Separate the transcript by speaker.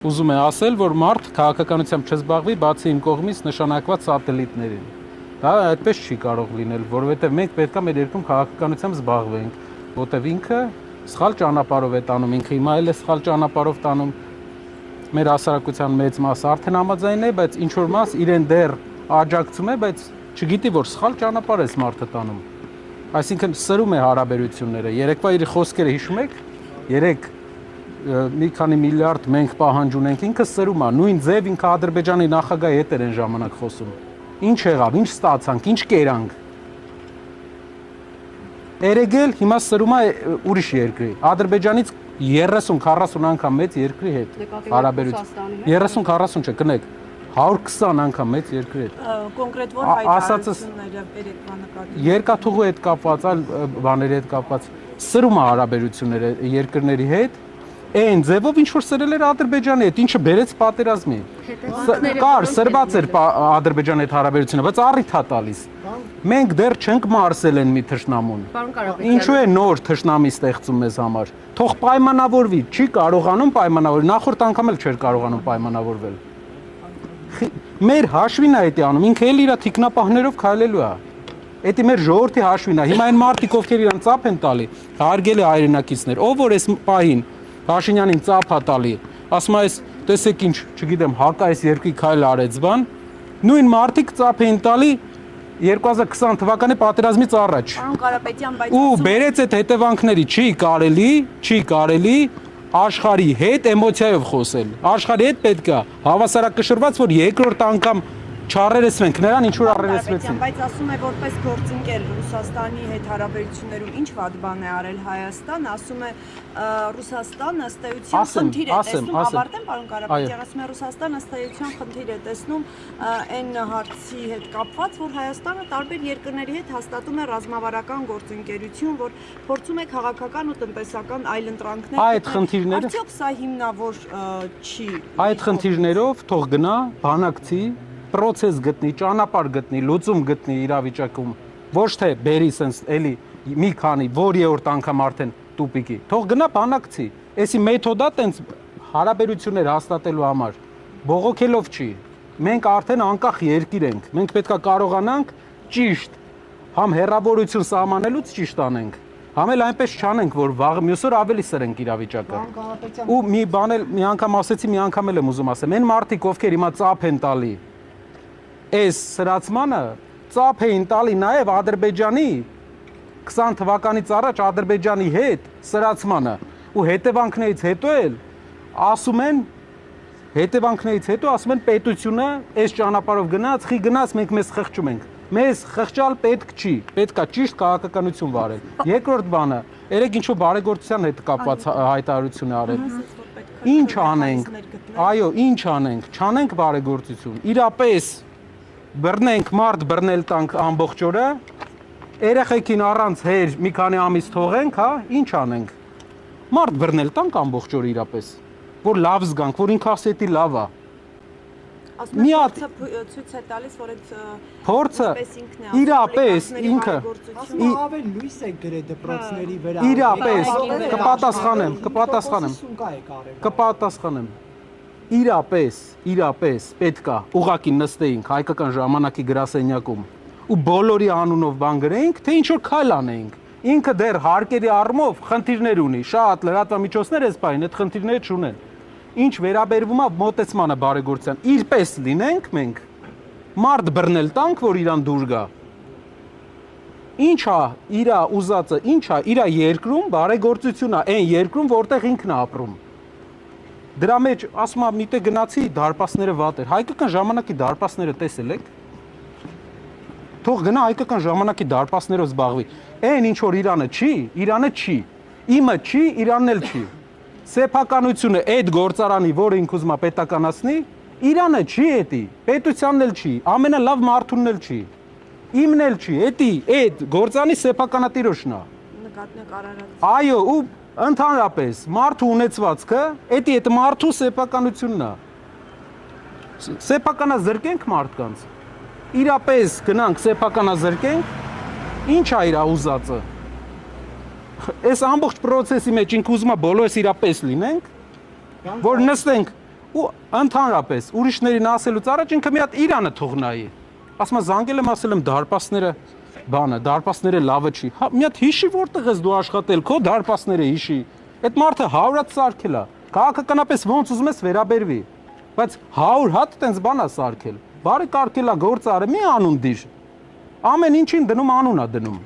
Speaker 1: Ուզում է ասել, որ մարդ քաղաքականությամբ չզբաղվի, բացի իմ կողմից նշանակված սատելիտներին։ Դա այդպես չի կարող լինել, որովհետև մենք պետք է մեր երկրում քաղաքականությամբ զբաղվենք, որտեղ ինքը սխալ ճանապարհով է տանում, ինքը հիմա էլ է սխալ ճանապարհով տանում։ Մեր հասարակության մեծ մասը արդեն համաձայն է, բայց ինչ որ մաս իրեն դեռ աջակցում է, բայց չգիտի, որ սխալ ճանապարհ է մարդը տանում։ Այսինքն սրում է հարաբերությունները։ Երեկվա իր խոսքերը հիշում եք։ Երեք մի քանի միլիարդ մենք պահանջ ունենք, ինքը սրում է, նույն ձև ինքը Ադրբեջանի նախագահի հետ էր այն ժամանակ խոսում։ Ինչ եղավ, ինչ ստացանք, ինչ կերանք։ Երեգել հիմա սրում է ուրիշ երկրի, Ադրբեջանից 30-40 անգամ մեծ երկրի հետ հարաբերություն։ 30-40 չէ, կնեք, 120 անգամ մեծ երկրի հետ։
Speaker 2: Կոնկրետ որ հայտարարությունները երեկվա նկատի։
Speaker 1: Երկաթուղու հետ կապված, այլ բաների հետ կապված սրում է հարաբերությունները երկրների հետ։ Այն ձևով ինչ որ սրել էր Ադրբեջանի հետ, ինչը բերեց պատերազմի։ Կար սրված էր Ադրբեջանի հետ հարաբերությունը, բայց առիթ է տալիս։ Մենք դեռ չենք մարսել են մի թշնամուն։ Ինչու է նոր թշնամի ստեղծում մեզ համար։ Թող պայմանավորվի, չի կարողանում պայմանավորվել, նախորդ անգամ էլ չէր կարողանում պայմանավորվել։ Մեր հաշվին է դա անում, ինքը էլ իր թիկնապահներով քայլելու է։ Դա մեր ժողովրդի հաշվին է։ Հիմա այն մարդիկ, ովքեր իրան ծափ են տալի, հարգելի հայրենակիցներ, ով որ այս պահին Փաշինյանին ծափ է տալի, ասում է, տեսեք ինչ, չգիտեմ, հակայս երկրի քայլ արեց բան, նույն մարդիկ ծափ էին տալի 2020 թվականի պատերազմից առաջ։
Speaker 2: Պարոն Կարապետյան, բայց
Speaker 1: ու բերեց այդ հետևանքների, չի կարելի աշխարհի հետ էմոցիայով խոսել։ Աշխարհի հետ պետք է հավասարակշռված, որ երկրորդ անգամ չառերեսվենք նրան, ինչ որ առերեսվեցին։
Speaker 2: Բայց ասում է, որպես գործընկեր Ռուսաստանի հետ հարաբերություններում ինչ վատ բան է արել Հայաստան, ասում է Ռուսաստանը ըստ էության խնդիր է տեսնում, ավարտեմ պարոն Կարապետյան, ասում է Ռուսաստանը ըստ էության խնդիր է տեսնում այն հարցի հետ կապված, որ Հայաստանը տարբեր երկրների հետ հաստատում է ռազմավարական գործընկերություն, որ փորձում է քաղաքական ու տնտեսական այլընտրանքներ։
Speaker 1: Այդ խնդիրները
Speaker 2: արդյոք սա հիմնավոր չի։
Speaker 1: Այդ խնդիրներով թող գնա բանակցի պրոցես գտնի, ճանապարհ գտնի, լուծում գտնի իրավիճակում, ոչ թե բերի sense էլի մի քանի որիորդ անգամ արդեն տուպիկի։ Թող գնա բանակցի։ Էսի մեթոդա տենց հարաբերություններ հաստատելու համար բողոքելով չի։ Մենք արդեն անկախ երկիր ենք։ Մենք պետքա կարողանանք ճիշտ համ հերավորություն սահմանելուց ճիշտ անենք։ Համ էլ այնպես չանենք, որ վաղը մյուս օր ավելի սրենք իրավիճակը։ Ու մի բան էլ մի անգամ ասեցի, մի անգամ էլ եմ ուզում ասեմ։ Այն մարդիկ, ովքեր հիմա ծափ են տալի այս սրացմանը ծափ էին տալի նաև Ադրբեջանի 20 թվականից առաջ Ադրբեջանի հետ սրացմանը ու հետևանքներից հետո ասում են պետությունը այս ճանապարհով գնաց, խի գնաց, մենք մեզ խղճում ենք։ Մեզ խղճալ պետք չի, պետքա ճիշտ քաղաքականություն վարել։ Երկրորդ բանը, երեք ինչ-որ բարեգործության հետ կապված հայտարարություն է արել։ Ինչ անենք։ Այո, ինչ անենք։ Չանենք բարեգործություն։ Իրապես բռնենք մարդ բռնել տանք ամբողջ օրը, երեխեքին առանց հեր մի քանի ամիս թողենք, հա, ինչ անենք։ Մարդ բռնել տանք ամբողջ օրը իրապես, որ լավ զգանք, որ ինքը ասի դա լավ է։
Speaker 2: Մի հատ ցույց է տալիս, որ այդ
Speaker 1: փորձը իրապես ինքը
Speaker 3: ավել լույս է գրե դպրոցների վրա։
Speaker 1: Իրապես կպատասխանեմ։ Իրապես պետքա ուղակի նստեինք հայկական ժամանակի գրասենյակում ու բոլորի անունով բան գրեինք, թե ինչ որ քայլ անեինք։ Ինքը դեռ հարկերի առումով խնդիրներ ունի, շատ լրատվամիջոցներ էս բային այդ խնդիրները չունեն։ Ինչ վերաբերվում է մոտեցմանը բարեգործության, իրպես լինենք մենք, մարդ բռնել տանք, որ իրան դուր գա։ Ինչ է իր ուզածը, ինչ է իր երկրում բարեգործություն է, այն երկրում, որտեղ ինքն է ապրում։ Դրա մեջ ասում եմ, միտեղ գնացի դարպասները վատ էր։ Հայկական ժամանակի դարպասները տեսել եք։ Թող գնա հայկական ժամանակի դարպասներով զբաղվի։ Այն ինչ որ Իրանը չի։ Իմը չի, Իրանն էլ չի։ Սեփականությունը այդ գործարանի, որը ինքը ուզում է պետականացնի, Իրանը չի էդի, պետությանն էլ չի, ամենալավ մարդունն էլ չի, իմն էլ չի, այդ գործարանի սեփականատիրոջն է։
Speaker 2: Նկատնակ արարած։
Speaker 1: Այո, ու ընդհանրապես մարդու ունեցվածքը, այդ մարդու սեփականությունն է։ Սեփականազրկենք մարդկանց։ Իրապես գնանք սեփականազրկենք, ինչ է իր ուզածը։ Այս ամբողջ process-ի մեջ ինքը ուզում է բոլորս իրապես լինենք, որ նստենք ու ընդհանրապես ուրիշներին ասելուց առաջ ինքը մի հատ իրանը թողնայի։ Ասում եմ զանգել եմ, ասել եմ դարպասները բանը, դարպասները լավը չի։ Հա մի հատ հիշի որտեղ ես դու աշխատել, քո դարպասները հիշի։ Այդ մարդը 100 հատ սարքել է։ Քաղաքականապես ոնց ուզում ես վերաբերվի, բայց 100 հատ տենց բան է սարքել։ Բարի կարգել է գործ արը, մի անուն դիր։ Ամեն ինչին դնում անուն է դնում։